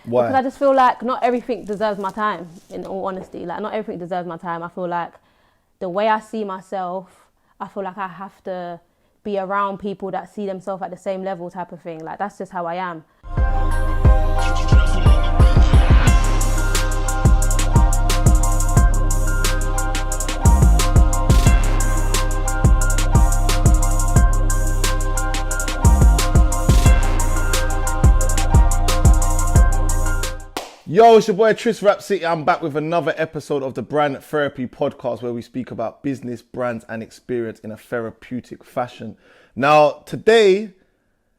Why? Because I just feel like not everything deserves my time, in all honesty. Like, not everything deserves my time. I feel like the way I see myself, I feel like I have to be around people that see themselves at the same level type of thing. Like, that's just how I am. Yo, it's your boy Trist Rap City. I'm back with another episode of the Brand Therapy Podcast where we speak about business, brands and experience in a therapeutic fashion. Now, today,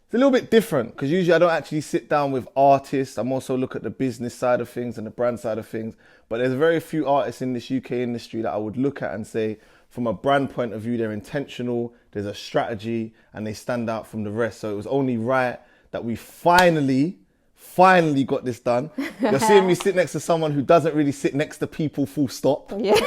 it's a little bit different because usually I don't actually sit down with artists. I'm also look at the business side of things and the brand side of things. But there's very few artists in this UK industry that I would look at and say, from a brand point of view, they're intentional, there's a strategy and they stand out from the rest. So it was only right that we finally got this done. You're seeing me sit next to someone who doesn't really sit next to people, full stop. Yeah.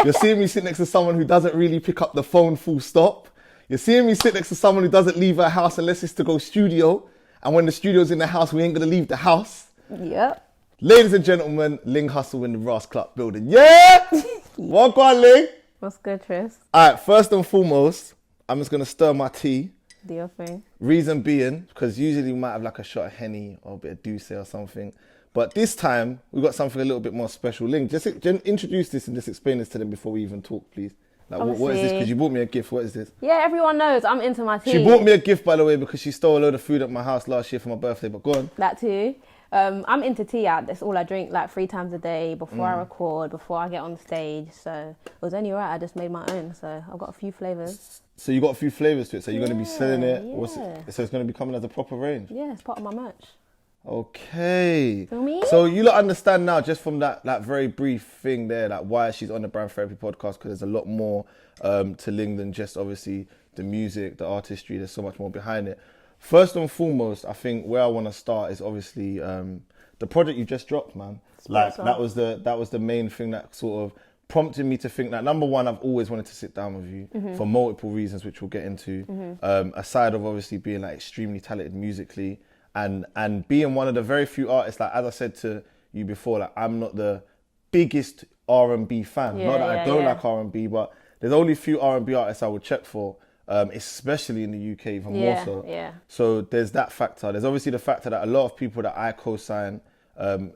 You're seeing me sit next to someone who doesn't really pick up the phone, full stop. You're seeing me sit next to someone who doesn't leave her house unless it's to go studio. And when the studio's in the house, we ain't gonna leave the house. Yep. Ladies and gentlemen, Ling Hussle in the Ross Club building. Yeah! Welcome on, Ling. What's good, Trist? All right, first and foremost, I'm just gonna stir my tea. Do your thing. Reason being, because usually we might have like a shot of Henny or a bit of Douce or something. But this time, we've got something a little bit more special. Ling, just introduce this and just explain this to them before we even talk, please. Like, what is this? Because you bought me a gift. What is this? Yeah, everyone knows I'm into my tea. She bought me a gift, by the way, because she stole a load of food at my house last year for my birthday. But go on. That too. I'm into tea. That's all I drink, like 3 times a day before I record, before I get on stage. So it was only right. I just made my own. So I've got a few flavours. So you got a few flavours to it. So you're going to be selling it. Yeah. So it's going to be coming as a proper range. Yeah, it's part of my merch. Okay. Feel me? So you lot understand now, just from that very brief thing there, like why she's on the Brand Therapy Podcast, because there's a lot more to Ling than just obviously the music, the artistry. There's so much more behind it. First and foremost, I think where I want to start is obviously the project you just dropped, man. Like that was the main thing that sort of prompted me to think that, number one, I've always wanted to sit down with you for multiple reasons, which we'll get into. Aside of obviously being like extremely talented musically and being one of the very few artists, like as I said to you before, like I'm not the biggest R&B fan. Not that I don't like R&B, but there's only a few R&B artists I would check for. Especially in the UK, even more so. Yeah. So there's that factor. There's obviously the factor that a lot of people that I co-sign,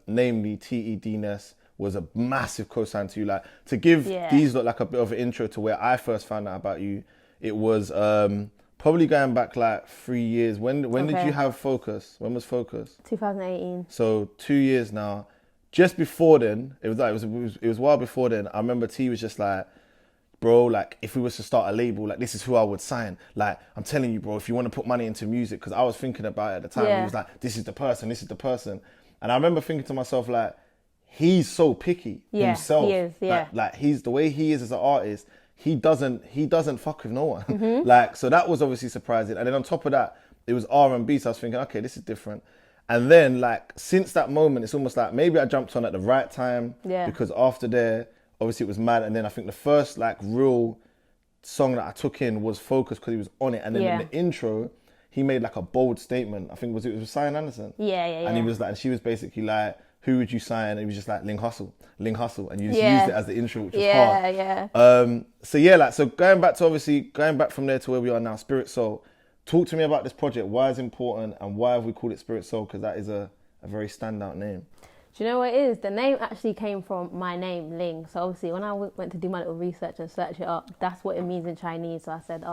namely T.E. Ness, was a massive co-sign to you. Like to give these like a bit of an intro to where I first found out about you. It was probably going back like 3 years. When did you have Focus? When was Focus? 2018. So 2 years now. Just before then, it was a while before then. I remember T was just like, bro, like if we was to start a label, like this is who I would sign. Like I'm telling you, bro, if you want to put money into music, because I was thinking about it at the time. He was like, this is the person. And I remember thinking to myself, like, he's so picky himself. He is, like he's the way he is as an artist. He doesn't fuck with no one. Like, so that was obviously surprising. And then on top of that, it was R&B. So I was thinking, okay, this is different. And then like since that moment, it's almost like maybe I jumped on at the right time. Yeah. Because after there, obviously it was mad, and then I think the first like real song that I took in was Focus because he was on it, and then in the intro he made like a bold statement. I think it was Cyan Anderson. Yeah. And he was like, and she was basically like, "Who would you sign?" And he was just like, Ling Hussle, and you just used it as the intro, which was hard. So going back from there to where we are now, Spirit Soul. Talk to me about this project. Why is it important, and why have we called it Spirit Soul? Because that is a very standout name. Do you know what it is? The name actually came from my name, Ling. So obviously when I went to do my little research and search it up, that's what it means in Chinese. So I said,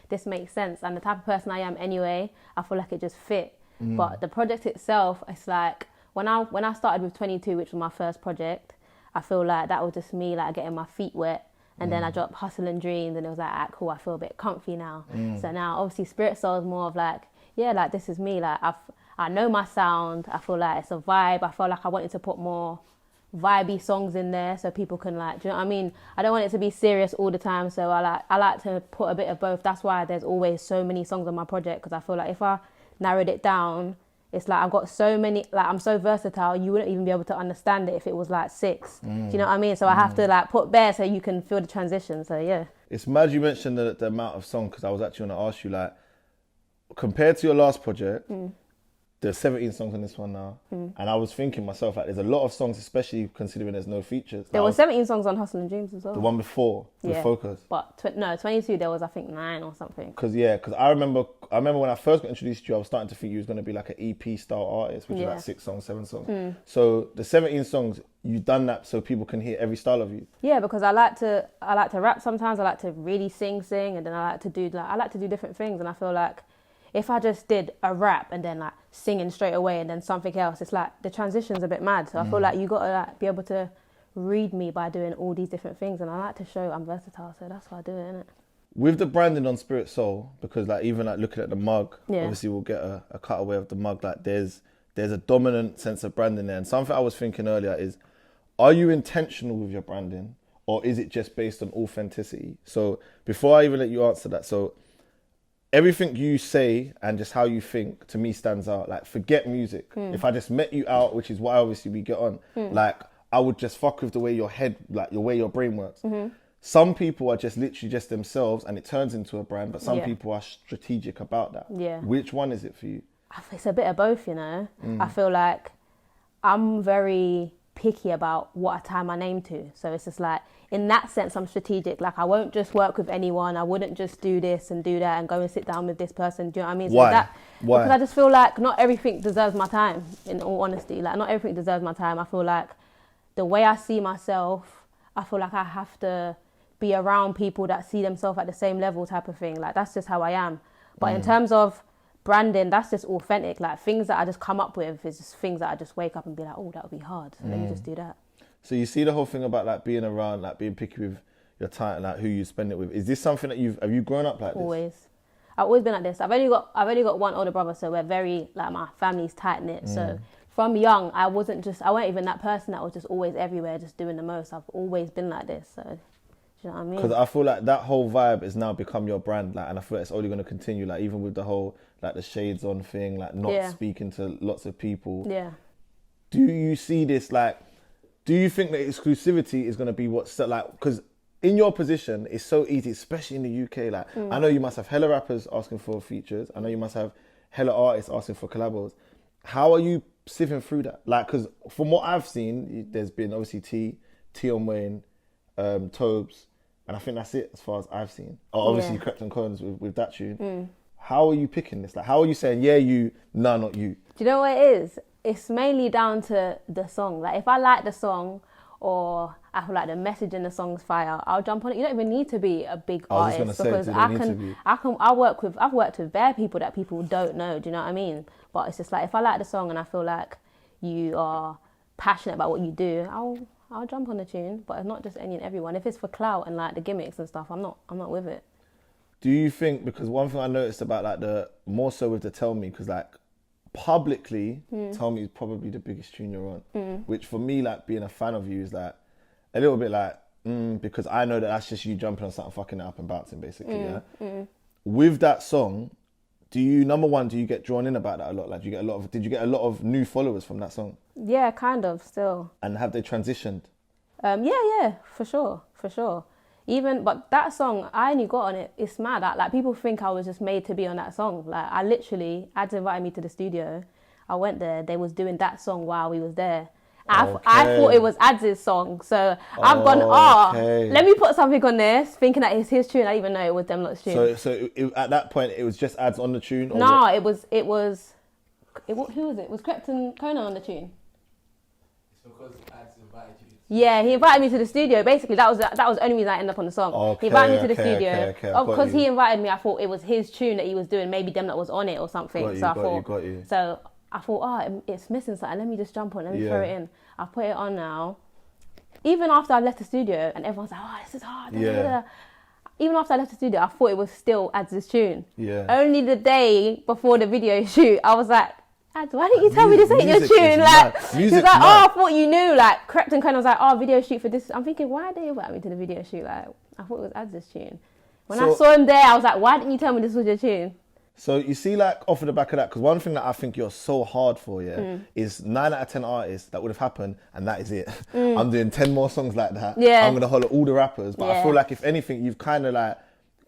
this makes sense. And the type of person I am anyway, I feel like it just fit. But the project itself, it's like, when I started with 22, which was my first project, I feel like that was just me like getting my feet wet. And then I dropped Hustle and Dreams, and it was like, ah, cool, I feel a bit comfy now. So now obviously Spirit Soul is more of like, like this is me. Like I know my sound. I feel like it's a vibe. I felt like I wanted to put more vibey songs in there so people can like, do you know what I mean? I don't want it to be serious all the time. So I like to put a bit of both. That's why there's always so many songs on my project, because I feel like if I narrowed it down, it's like I've got so many, like I'm so versatile, you wouldn't even be able to understand it if it was like 6. Do you know what I mean? So I have to like put bare so you can feel the transition. So yeah. It's mad you mentioned the amount of songs, because I was actually going to ask you, like, compared to your last project, there's 17 songs on this one now, and I was thinking myself, like, there's a lot of songs, especially considering there's no features. There were 17 songs on Hustle and Dreams as well. The one before, with Focus. But 22, there was, I think, 9 or something. Because I remember when I first got introduced to you, I was starting to think you was going to be like an EP style artist, which is like 6 songs, 7 songs. So the 17 songs, you've done that so people can hear every style of you. Yeah, because I like to rap sometimes. I like to really sing, and then I like to do different things. And I feel like if I just did a rap and then like singing straight away and then something else, it's like the transition's a bit mad. So I feel like you got to like be able to read me by doing all these different things. And I like to show I'm versatile, so that's why I do it, innit? With the branding on Spirit Soul, because like even like looking at the mug, obviously we'll get a cutaway of the mug. Like there's a dominant sense of branding there. And something I was thinking earlier is, are you intentional with your branding, or is it just based on authenticity? So before I even let you answer that, so everything you say and just how you think to me stands out. Like, forget music. If I just met you out, which is why obviously we get on, like I would just fuck with the way your head, like the way your brain works. Some people are just literally just themselves and it turns into a brand, but some people are strategic about that. Yeah. Which one is it for you? It's a bit of both, you know. I feel like I'm very picky about what I tie my name to. So it's just like, in that sense, I'm strategic. Like, I won't just work with anyone. I wouldn't just do this and do that and go and sit down with this person. Do you know what I mean? Why? Why? Because I just feel like not everything deserves my time, in all honesty. Like, not everything deserves my time. I feel like the way I see myself, I feel like I have to be around people that see themselves at the same level type of thing. Like, that's just how I am. But in terms of branding, that's just authentic. Like, things that I just come up with is just things that I just wake up and be like, oh, that would be hard. So let me just do that. So you see the whole thing about like being around, like being picky with your time and like who you spend it with. Is this something that have you grown up like this? Always. I've always been like this. I've only got one older brother, so we're very, like, my family's tight knit. So from young, I weren't even that person that was just always everywhere, just doing the most. I've always been like this. So, do you know what I mean? Because I feel like that whole vibe has now become your brand, like, and I feel like it's only going to continue. Like, even with the whole like the shades on thing, like not speaking to lots of people. Yeah. Do you see this like? Do you think that exclusivity is going to be what's like? Because in your position, it's so easy, especially in the UK. Like, I know you must have hella rappers asking for features. I know you must have hella artists asking for collabos. How are you sifting through that? Like, because from what I've seen, there's been obviously Tion Wayne, Tobes, and I think that's it as far as I've seen. Oh, obviously Krypton Cones with that tune. How are you picking this? Like, how are you saying, yeah, you, nah, not you? Do you know what it is? It's mainly down to the song. Like, if I like the song or I feel like the message in the song's fire, I'll jump on it. You don't even need to be a big artist, because I've worked with bare people that people don't know. Do you know what I mean? But it's just like, if I like the song and I feel like you are passionate about what you do, I'll jump on the tune. But it's not just any and everyone. If it's for clout and like the gimmicks and stuff, I'm not with it. Do you think, because one thing I noticed about like more so with the Tell Me, because like publicly, Tell Me is probably the biggest tune you're on, which for me, like being a fan of you is like a little bit like, because I know that's just you jumping on something, fucking it up and bouncing basically, With that song, number one, do you get drawn in about that a lot? Like, did you get a lot of new followers from that song? Yeah, kind of, still. And have they transitioned? Yeah, for sure. But that song, I only got on it. It's mad that like people think I was just made to be on that song. Like, I literally, Ads invited me to the studio. I went there. They was doing that song while we was there. I thought it was Ads' song, so I've gone. Let me put something on this, thinking that it's his tune. I didn't even know it was them lot's tune. So at that point, it was just Ads on the tune. No, it was. Who was it? It was Krypton Conan on the tune. It's because Ads invited you. Yeah, he invited me to the studio. Basically, that was the only reason I ended up on the song. He invited me to the studio. Because he invited me, I thought it was his tune that he was doing. Maybe them that was on it or something. Got you. So I thought, it's missing something. Let me just jump on. Let me throw it in. I put it on now. Even after I left the studio, and everyone's like, "Oh, this is hard." Even after I left the studio, I thought it was still Ads' tune. Yeah. Only the day before the video shoot, I was like, Ads, why didn't you tell me this ain't your tune? Like, he was like, I thought you knew. Like, Krypton Conan was like, video shoot for this. I'm thinking, why did they invite me to the video shoot? Like, I thought it was Ads' tune. When I saw him there, I was like, why didn't you tell me this was your tune? So you see, like, off of the back of that, because one thing that I think you're so hard for, is 9 out of 10 artists that would have happened, and that is it. I'm doing 10 more songs like that. Yeah. I'm going to holler all the rappers. But I feel like, if anything, you've kind of, like,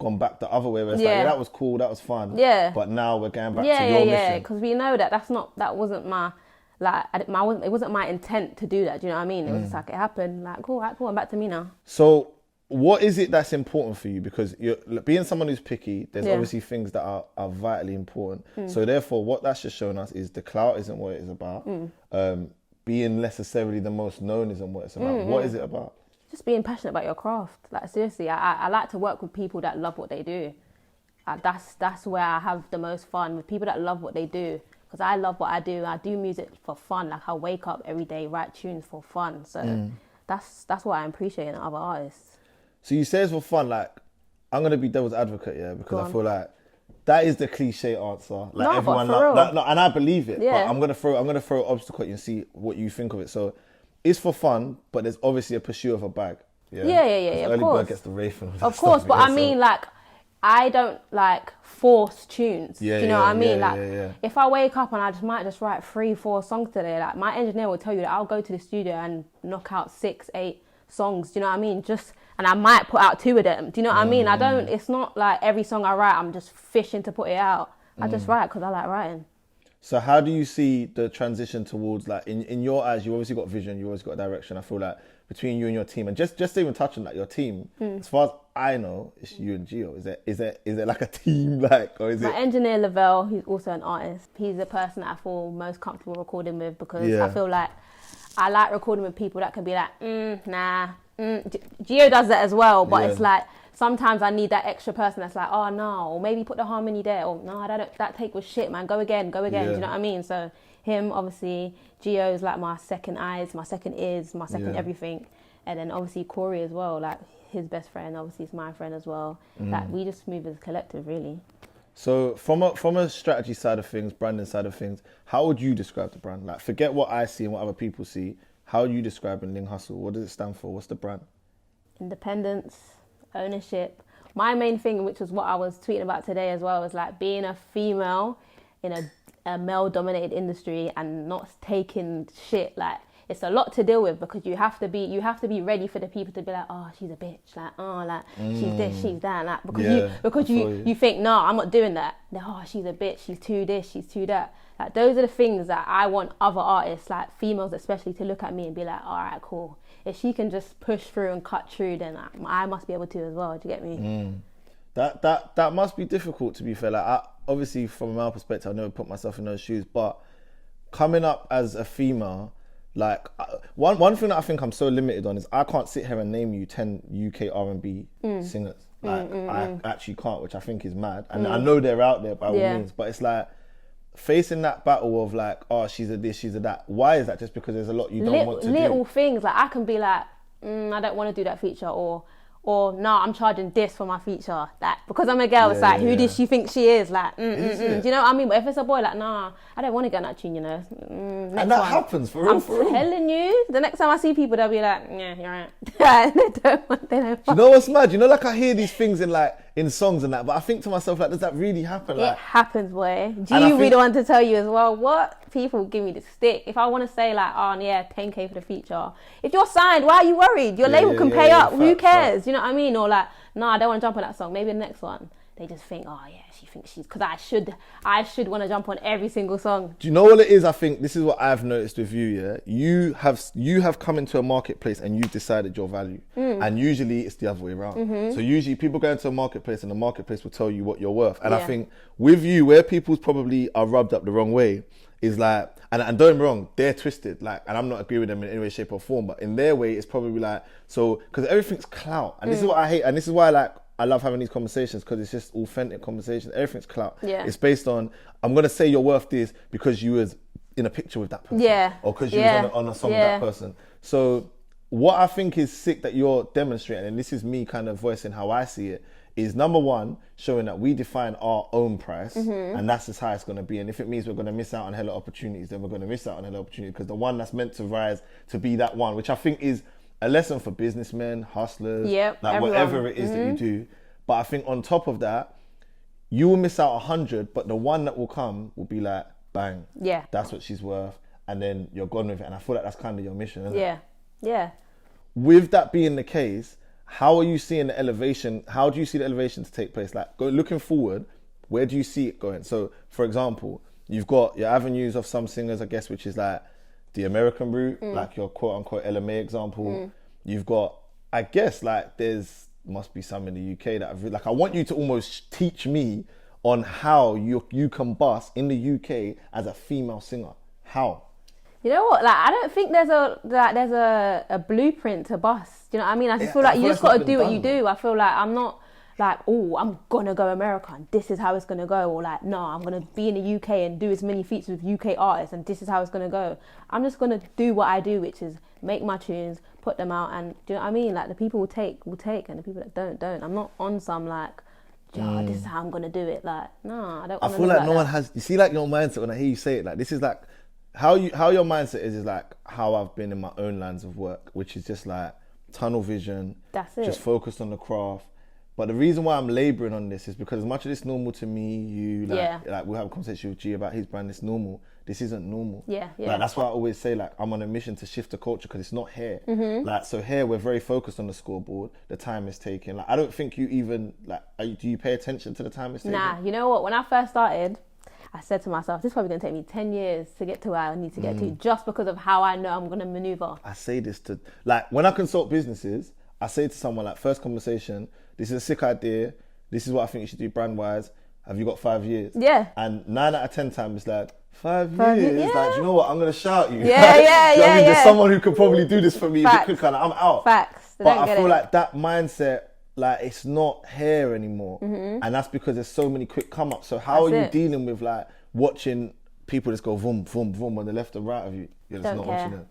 gone back the other way where it's like, Yeah. yeah, that was cool, that was fun. Yeah. But now we're going back Yeah, to yeah, your yeah. mission. Because we know that wasn't my, like, it wasn't my intent to do that. Do you know what I mean? It was just like, it happened. Like, cool, right, cool, I'm back to me now. So what is it that's important for you? Because you're being someone who's picky, there's Yeah. obviously things that are vitally important. So therefore, what that's just shown us is the clout isn't what it is about. Being necessarily the most known isn't what it's about. What is it about? Just being passionate about your craft. Like, seriously, I like to work with people that love what they do. That's where I have the most fun, with people that love what they do. Because I love what I do. I do music for fun. Like, I wake up every day, write tunes for fun. So that's what I appreciate in other artists. So you say it's for fun. Like, I'm gonna be devil's advocate, yeah, because Go I on. feel like that is the cliche answer. Like No, but everyone, for real. no, and I believe it. Yeah. But I'm gonna throw an obstacle at you and see what you think of it. So it's for fun, but there's obviously a pursuit of a bag. Yeah, 'Cause of early course. bird gets the race and all that Of stuff, course, but yeah, I so- mean, like, I don't like force tunes. Yeah, do you know yeah, what I mean? yeah, Like, yeah. if I wake up and I might just write 3-4 songs today, like, my engineer will tell you that I'll go to the studio and knock out 6-8 songs. Do you know what I mean? And I might put out 2 of them. Do you know what I mean? It's not like every song I write, I'm just fishing to put it out. I just write because I like writing. So how do you see the transition towards, like, in your eyes, you obviously got vision, you always got direction. I feel like between you and your team, and just even touching like your team, as far as I know, it's you and Gio. Is there like a team, like, or is My it? engineer, Lavelle, he's also an artist. He's the person that I feel most comfortable recording with, because Yeah. I feel like I like recording with people that can be like, nah. Gio does that as well, but Yeah. it's like, sometimes I need that extra person that's like, oh no, or maybe put the harmony there, or no, that take was shit, man, go again. Yeah. Do you know what I mean? So him, obviously, Gio's like my second eyes, my second ears, my second Yeah. everything. And then obviously Corey as well, like his best friend, obviously is my friend as well. Like, we just move as a collective, really. So from a strategy side of things, branding side of things, how would you describe the brand? Like, forget what I see and what other people see. How are you describing Ling Hussle? What does it stand for? What's the brand? Independence, ownership. My main thing, which was what I was tweeting about today as well, was like being a female in a male-dominated industry and not taking shit. Like, it's a lot to deal with, because you have to be ready for the people to be like, oh, she's a bitch, like, oh, like, she's this, she's that, like, because you think, no, I'm not doing that. No, oh, she's a bitch, she's too this, she's too that. Like, those are the things that I want other artists, like females especially, to look at me and be like, all right, cool. If she can just push through and cut through, then I must be able to as well. Do you get me? That must be difficult, to be fair. Like, obviously from a male perspective, I've never put myself in those shoes, but coming up as a female, like, one thing that I think I'm so limited on is I can't sit here and name you 10 UK R&B singers. Like, I actually can't, which I think is mad. And I know they're out there by all means, but it's like facing that battle of like, oh, she's a this, she's a that. Why is that? Just because there's a lot you don't want to do? Little things, like, I can be like, I don't want to do that feature, or no, I'm charging this for my feature. Like, because I'm a girl, it's like, who does she think she is? Like, do you know what I mean? But if it's a boy, like, nah, I don't want to get on that tune, you know. Next And that one. happens, for real, I'm for real. telling you, the next time I see people, they'll be like, yeah, you're right. They don't want. You know what's mad? You know, like, I hear these things in songs and that, but I think to myself, like, does that really happen? It Like, happens, boy. I You be think- the one to tell you as well. What? People give me the stick. If I want to say like, oh yeah, 10K for the feature. If you're signed, why are you worried? Your label can pay up. Who cares? You know what I mean? Or like, no, I don't want to jump on that song. Maybe the next one. They just think, oh yeah, she thinks she's, because I should want to jump on every single song. do you know what it is? I think this is what I've noticed with you, yeah? You have come into a marketplace and you've decided your value. And usually it's the other way around. So usually people go into a marketplace and the marketplace will tell you what you're worth. And I think with you, where people probably are rubbed up the wrong way is like, and don't get me wrong, they're twisted, like, and I'm not agreeing with them in any way, shape or form, but in their way, it's probably like, so, because everything's clout. And this is what I hate, and this is why, like, I love having these conversations, because it's just authentic conversations. Everything's clout. Yeah. It's based on, I'm going to say you're worth this because you was in a picture with that person. Yeah. Or because you was on a song with that person. So what I think is sick that you're demonstrating, and this is me kind of voicing how I see it, is number one, showing that we define our own price, and that's as high it's going to be. And if it means we're going to miss out on hella opportunities, then we're going to miss out on hella opportunities, because the one that's meant to rise to be that one, which I think is a lesson for businessmen, hustlers, like everyone. whatever it is that you do. But I think on top of that, you will miss out 100, but the one that will come will be like, bang, Yeah. that's what she's worth, and then you're gone with it. And I feel like that's kind of your mission, isn't it? Yeah. With that being the case, how are you seeing the elevation? How do you see the elevation to take place? Like, looking forward, where do you see it going? So, for example, you've got your avenues of some singers, I guess, which is like the American route, like your quote unquote LMA example. You've got, I guess, like must be some in the UK that like, I want you to almost teach me on how you can bust in the UK as a female singer. How? You know what? Like, I don't think there's a blueprint to bust. You know what I mean? I just feel like you just got to do what you do. I feel like I'm not like, oh, I'm gonna go America and this is how it's gonna go, or like, no, I'm gonna be in the UK and do as many feats with UK artists and this is how it's gonna go. I'm just gonna do what I do, which is make my tunes, put them out, and do you know what I mean? Like, the people will take, and the people that don't. I'm not on some like, this is how I'm gonna do it. Like, no, I don't. I feel like no one has. You see, like, your mindset when I hear you say it, like, this is like how your mindset is like how I've been in my own lines of work, which is just like tunnel vision. That's it. Just focused on the craft. But the reason why I'm labouring on this is because as much as it's normal to me, like we'll have a conversation with G about his brand, it's normal. This isn't normal. Yeah. Like, that's why I always say, like, I'm on a mission to shift the culture because it's not here. Like, so here we're very focused on the scoreboard, the time it's taking. Like, I don't think you even, like, do you pay attention to the time it's taking? Nah, you know what? When I first started, I said to myself, this is probably going to take me 10 years to get to where I need to get to, just because of how I know I'm going to maneuver. I say this to, like, when I consult businesses, I say to someone, like, first conversation, this is a sick idea. This is what I think you should do brand-wise. Have you got 5 years? Yeah. And 9 out of 10 times it's like, 5 5 years? years, Like, do you know what? I'm going to shout you. Yeah, Do you know what I mean? There's yeah. someone who could probably do this for me a bit Facts. quicker and I'm out. Facts. They But don't I get feel it. like that mindset, like, it's not here anymore. And that's because there's so many quick come-ups. So how That's are you it. dealing with, like, watching people just go vroom, vroom, vroom on the left and right of you? You're just Don't not watching care. them.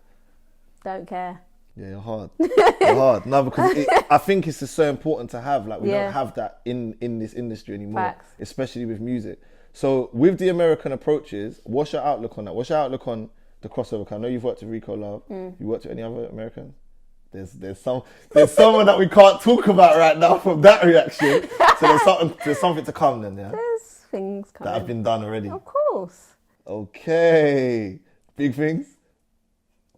Don't care. Yeah, you're hard. You're hard. No, because I think it's just so important to have. Like, we Yeah. don't have that in this industry anymore, Facts. especially with music. So with the American approaches, what's your outlook on that? What's your outlook on the crossover? 'Cause I know you've worked with Rico Love. You worked with any other Americans? There's someone that we can't talk about right now from that reaction. So there's something to come then, yeah? There's things coming. That have been done already. Of course. Okay. Big things?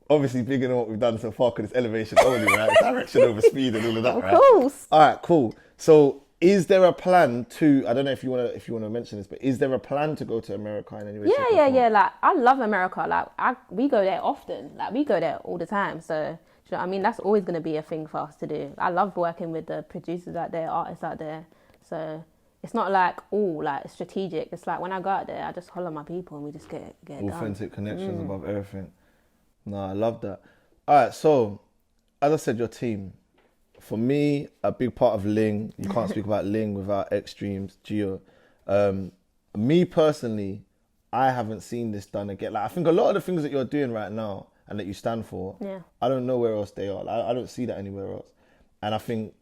Obviously bigger than what we've done so far because it's elevation only, right? Direction over speed and all of that, right? Of course. All right, cool. So is there a plan to, I don't know if you want to mention this, but is there a plan to go to America in any way? shape, or form? Yeah. Like, I love America. Like, we go there often. Like, we go there all the time. So, do you know what I mean? That's always going to be a thing for us to do. I love working with the producers out there, artists out there. So it's not like, it's strategic. It's like when I go out there, I just holler my people and we just get it done. Authentic connections above everything. No, I love that. All right, so as I said, your team. For me, a big part of Ling, you can't speak about Ling without Extremes, Gio. Me personally, I haven't seen this done again. Like, I think a lot of the things that you're doing right now and that you stand for, I don't know where else they are. Like, I don't see that anywhere else. And I think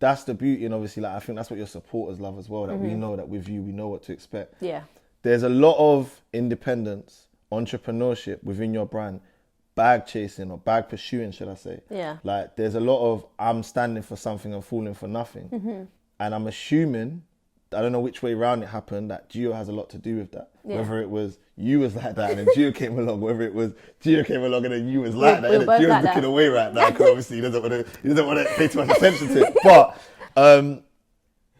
that's the beauty, and obviously, like, I think that's what your supporters love as well, that we know that with you, we know what to expect. Yeah. There's a lot of independence, entrepreneurship within your brand. Bag chasing or bag pursuing, should I say. Yeah. Like, there's a lot of I'm standing for something and falling for nothing. And I'm assuming, I don't know which way around it happened, that Gio has a lot to do with that. Yeah. Whether it was you was like that and then Gio came along, whether it was Gio came along and then you was like that. we're And both Gio's like looking that. away right now because obviously he doesn't want to pay too much attention to it. But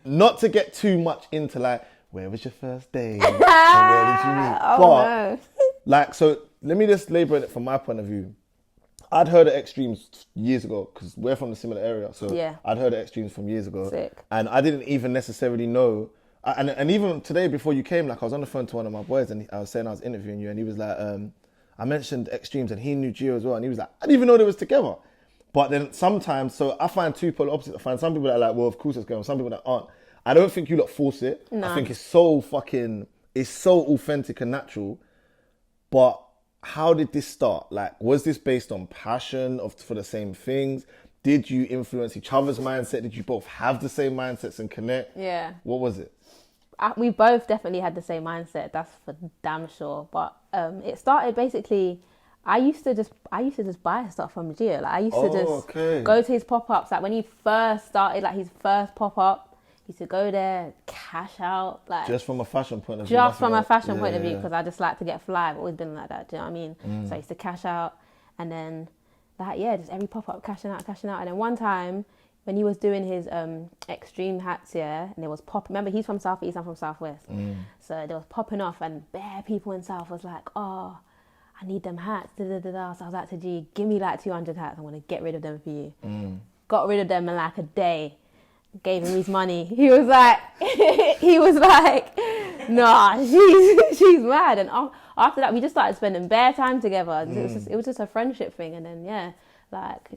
not to get too much into, like, where was your first day? And where did you meet? No. Like, so let me just labour it from my point of view. I'd heard of Extremes years ago because we're from the similar area. So Yeah. I'd heard of Extremes from years ago. Sick. And I didn't even necessarily know. And even today before you came, like, I was on the phone to one of my boys and I was saying I was interviewing you and he was like, I mentioned Extremes and he knew Gio as well. And he was like, I didn't even know they was together. But then sometimes, so I find two polar opposites. I find some people that are like, well, of course it's going on. Some people that aren't. I don't think you lot force it. No. I think it's so authentic and natural. But how did this start? Like, was this based on passion for the same things? Did you influence each other's mindset? Did you both have the same mindsets and connect? Yeah. What was it? We both definitely had the same mindset. That's for damn sure. But it started basically. I used to just buy stuff from Gio. Like, I used to just go to his pop-ups. Like, when he first started, like, his first pop-up, he used to go there, cash out, like, Just from a fashion point of view. just from a fashion point of Yeah. view, because I just like to get fly. I've always been like that. Do you know what I mean? So I used to cash out, and then just every pop-up cashing out. And then one time, when he was doing his extreme hats, yeah, and it was pop. Remember, he's from South East, I'm from South West. So they was popping off, and bare people in South was like, oh, I need them hats. Da, da, da, da. So I was like to G, give me like 200 hats. I want to get rid of them for you. Got rid of them in like a day. Gave him his money. He was like, nah, she's mad. And after that, we just started spending bare time together. It was just a friendship thing. And then, yeah, like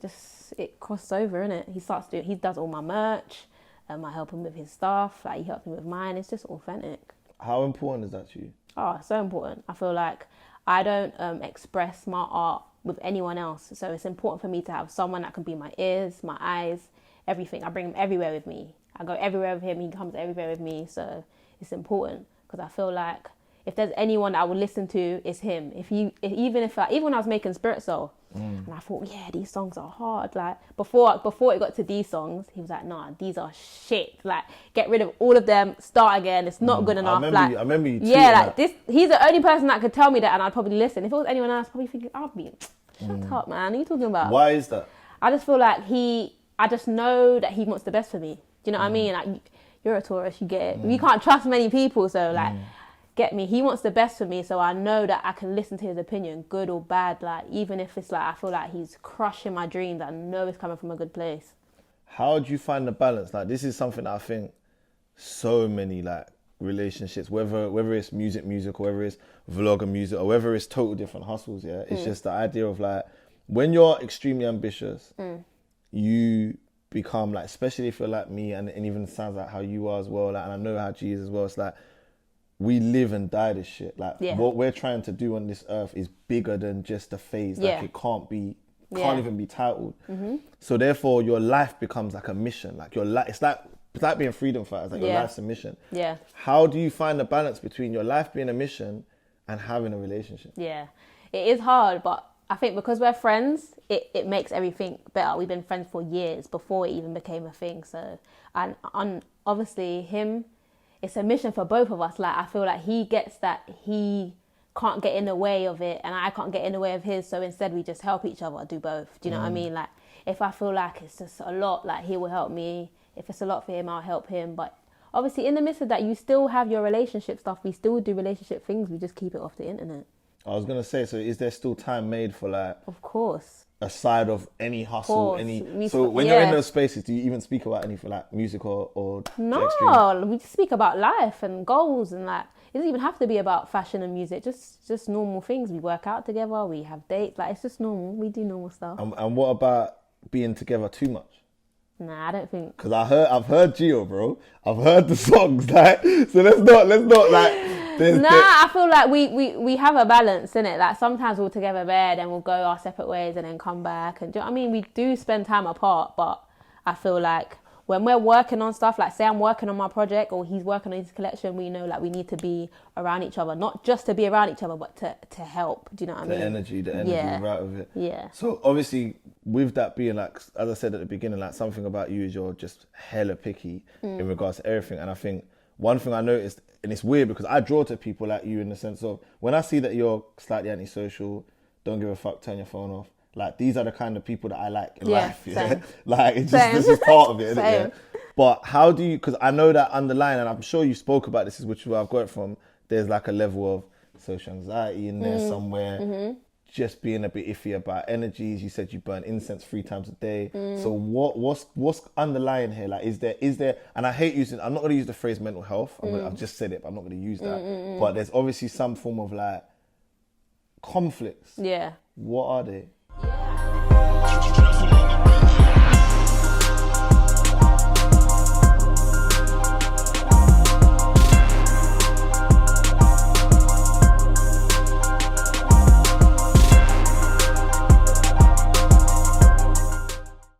it crossed over, innit? He does all my merch. I help him with his stuff. Like, he helps me with mine. It's just authentic. How important is that to you? Oh, so important. I feel like I don't express my art with anyone else. So it's important for me to have someone that can be my ears, my eyes, everything. I bring him everywhere with me. I go everywhere with him. He comes everywhere with me. So it's important because I feel like if there's anyone that I would listen to, it's him. Even when I was making Spirit Soul, and I thought, yeah, these songs are hard. Like before it got to these songs, he was like, nah, these are shit. Like get rid of all of them, start again. It's not good enough. I remember you. Yeah, like this. He's the only person that could tell me that, and I'd probably listen. If it was anyone else, I'd probably think I'd be, shut up, man. What are you talking about? Why is that? I just feel like I just know that he wants the best for me. Do you know what I mean? Like, you're a tourist, you get it. You can't trust many people, so like, get me. He wants the best for me, so I know that I can listen to his opinion, good or bad. Like, even if it's like I feel like he's crushing my dreams, I know it's coming from a good place. How do you find the balance? Like, this is something that I think so many like relationships, whether it's music, or whether it's vlogger music, or whether it's total different hustles. Yeah, it's just the idea of like when you're extremely ambitious. You become like, especially if you're like me, and even sounds like how you are as well, like, and I know how G is as well, it's like we live and die this shit. Like what we're trying to do on this earth is bigger than just a phase. Like it can't even be titled. So therefore your life becomes like a mission. Like your life, it's like being freedom fighters, like your life's a mission. Yeah. How do you find the balance between your life being a mission and having a relationship? Yeah, it is hard, but I think because we're friends, it makes everything better. We've been friends for years before it even became a thing. So, and obviously him, it's a mission for both of us. Like, I feel like he gets that he can't get in the way of it and I can't get in the way of his. So instead we just help each other do both. Do you know what I mean? Like, if I feel like it's just a lot, like he will help me. If it's a lot for him, I'll help him. But obviously in the midst of that, you still have your relationship stuff. We still do relationship things. We just keep it off the internet. I was gonna say, so is there still time made for like, of course, a side of any hustle, so when you're in those spaces, do you even speak about anything like music or no? We just speak about life and goals, and like it doesn't even have to be about fashion and music. Just normal things. We work out together. We have dates. Like, it's just normal. We do normal stuff. And what about being together too much? Nah, I don't think. Because I've heard Gio, bro. I've heard the songs, like, so let's not like. I feel like we have a balance, innit? Like, sometimes we'll together bed and we'll go our separate ways and then come back. And do you know what I mean? We do spend time apart, but I feel like when we're working on stuff, like say I'm working on my project or he's working on his collection, we know like we need to be around each other, not just to be around each other, but to help. Do you know what I mean? The energy right of it. Yeah. So obviously, with that being like, as I said at the beginning, like something about you is you're just hella picky in regards to everything. And I think one thing I noticed, and it's weird because I draw to people like you in the sense of when I see that you're slightly antisocial, don't give a fuck, turn your phone off. Like, these are the kind of people that I like in life. Yeah. Same. Like, it's just, this is part of it, isn't it? Yeah? But how do you, because I know that underlying, and I'm sure you spoke about this, which is where I've got it from, there's like a level of social anxiety in there somewhere, just being a bit iffy about energies. You said you burn incense 3 times a day. So what's underlying here? Like, is there, and I hate using, I'm not going to use the phrase mental health. I've just said it, but I'm not going to use that. But there's obviously some form of like conflicts. Yeah. What are they?